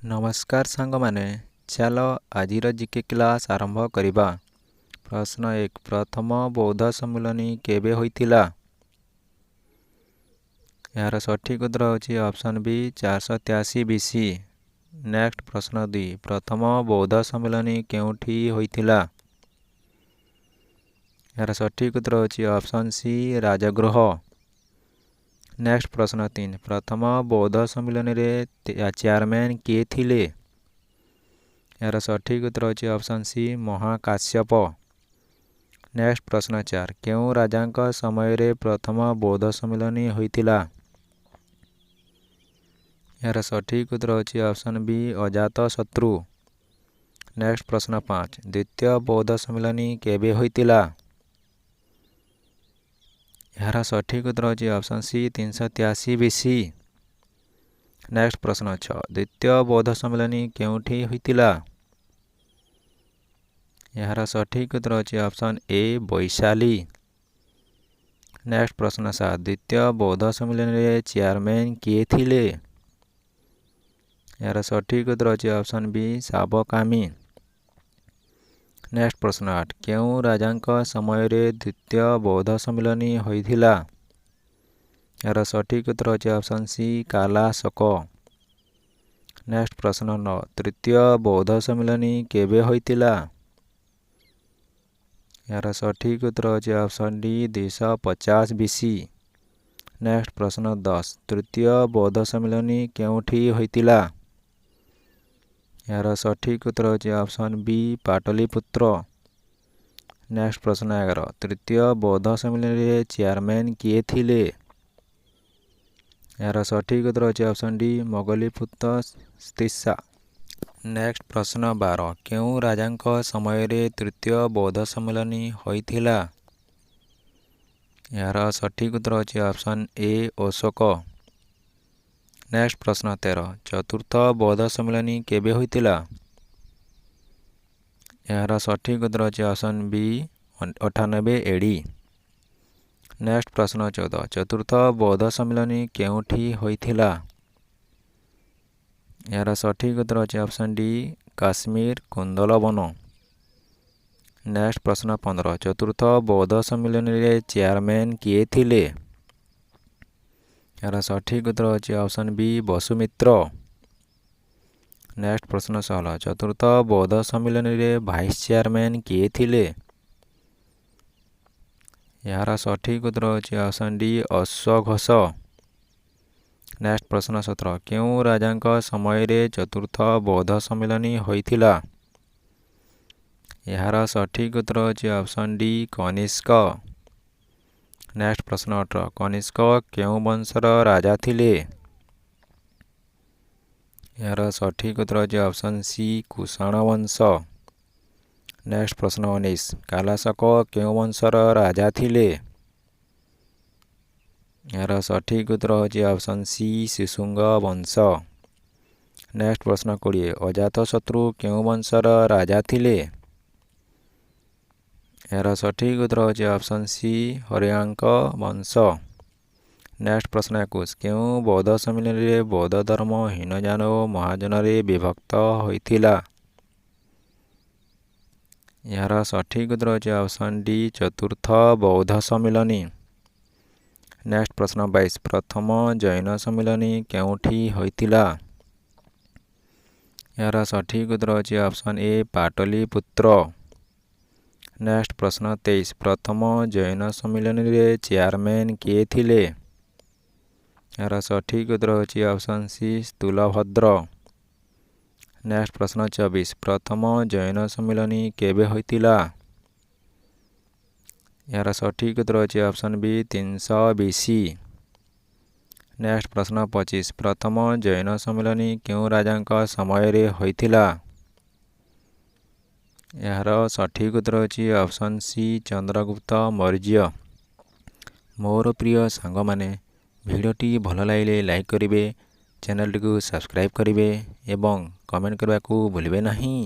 नमस्कार सांग माने चलो आजिर जीके क्लास आरंभ करिबा। प्रश्न 1 प्रथम बौद्ध सम्मेलनी केबे होइतिला? यार सठिक उत्तर होची ऑप्शन बी 483 बीसी। नेक्स्ट प्रश्न 2 प्रथम बौद्ध सम्मेलनी केउठी होइतिला? यार सठिक उत्तर होची ऑप्शन सी राजगृह। नेक्स्ट प्रश्न 3 प्रथम बौद्ध सम्मेलन रे चेयरमैन किए थिले? यार सठिक उत्तर होची ऑप्शन सी महाकाश्यप। नेक्स्ट प्रश्न 4 केउ राजांक समय रे प्रथम बौद्ध सम्मेलन होइतिला? यार सठिक उत्तर होची ऑप्शन बी अजातशत्रु। नेक्स्ट प्रश्न 5 द्वितीय बौद्ध सम्मेलन केबे होइतिला? यार सठिक उत्तर होची ऑप्शन सी 383 बीसी। नेक्स्ट प्रश्न 6 द्वितीय बौद्ध सम्मेलन केउठी होइतिला? यार सठिक उत्तर होची ऑप्शन ए वैशाली। नेक्स्ट प्रश्न 7 द्वितीय बौद्ध सम्मेलन रे चेयरमैन किए थिले? यार सठिक उत्तर होची ऑप्शन बी साबकामी। नेक्स्ट प्रश्न 8 केउ राजांक समय रे द्वितीय बौद्ध सम्मेलन होइतिला? यार सठिक उत्तर होची ऑप्शन सी कालाशक। नेक्स्ट प्रश्न 9 तृतीय बौद्ध सम्मेलन केबे होइतिला? यार सठिक उत्तर होची ऑप्शन डी 250 बीसी। नेक्स्ट प्रश्न 10 तृतीय बौद्ध सम्मेलन केउठी होइतिला? यार सठिक उत्तर होची ऑप्शन बी पाटलिपुत्र। नेक्स्ट प्रश्न 11 तृतीय बौद्ध सम्मेलन रे चेयरमैन किए थिले? यार सठिक उत्तर होची option D Moggaliputra Tissa. Next प्रश्न 12 केउ राजांक समय रे तृतीय बौद्ध सम्मेलन होइतिला? यार सठिक उत्तर होची ऑप्शन ए अशोक। नेक्स्ट प्रश्न 13 चतुर्थ बौद्ध सम्मेलन केबे होइतिला? यार सठिक उत्तर होची ऑप्शन बी 98 एडी। नेक्स्ट प्रश्न 14 चतुर्थ बौद्ध सम्मेलन केउठी होइतिला? यार सठिक उत्तर होची ऑप्शन डी काश्मीर कुंदलवन। नेक्स्ट प्रश्न 15 चतुर्थ बौद्ध सम्मेलन रे चेयरमैन किए थिले? यार सठिक उत्तर होची ऑप्शन बी वसुमित्र। नेक्स्ट प्रश्न 16 चतुर्थ बौद्ध सम्मेलन रे वाइस चेयरमैन किए थिले? यार सठिक उत्तर होची ऑप्शन डी अश्वघोष। नेक्स्ट प्रश्न 17 केउ राजांक समय रे चतुर्थ बौद्ध सम्मेलन होइतिला? यार सठिक उत्तर होची ऑप्शन डी कनिष्क। नेक्स्ट प्रश्न 18 कनिष्क केउ वंशर राजा थिले? यार सठिक उत्तर होची ऑप्शन सी कुषाण वंश। नेक्स्ट प्रश्न 19 कालाशक केउ वंशर राजा थिले? यार सठिक उत्तर होची ऑप्शन सी शिशुंग वंश। नेक्स्ट प्रश्न 20 अजातशत्रु केउ वंशर राजा थिले? यार सठिक उत्तर होची ऑप्शन सी हरियांक वंश। नेक्स्ट प्रश्न 21 केउ बौद्ध सम्मेलन रे बौद्ध धर्म हीनजान और महाजन रे विभक्त होइतिला? यार सठिक उत्तर होची ऑप्शन डी चतुर्थ बौद्ध सम्मेलन। नेक्स्ट प्रश्न 22 प्रथम जैन सम्मेलन केउठी होइतिला? यार सठिक उत्तर होची ऑप्शन ए पाटलिपुत्र। नेक्स्ट प्रश्न 23 प्रथम जैन सम्मेलन रे चेयरमैन किए थिले? यार सठिक उत्तर होची ऑप्शन सी स्थूलभद्र। नेक्स्ट प्रश्न 24 प्रथम जैन सम्मेलन केबे होइतिला? यार सठिक उत्तर होची ऑप्शन बी 300 बीसी। नेक्स्ट प्रश्न 25 प्रथम जैन सम्मेलन केउ राजांक समय रे होइतिला? यार सठिक उत्तर होची ऑप्शन सी चंद्रगुप्त मौर्य। मोर प्रिय सांग माने भिडियोटी भल लागिले लाइक करिवे, चैनल को सब्सक्राइब करिवे एवं कमेंट करबा को भूलिबे नहीं।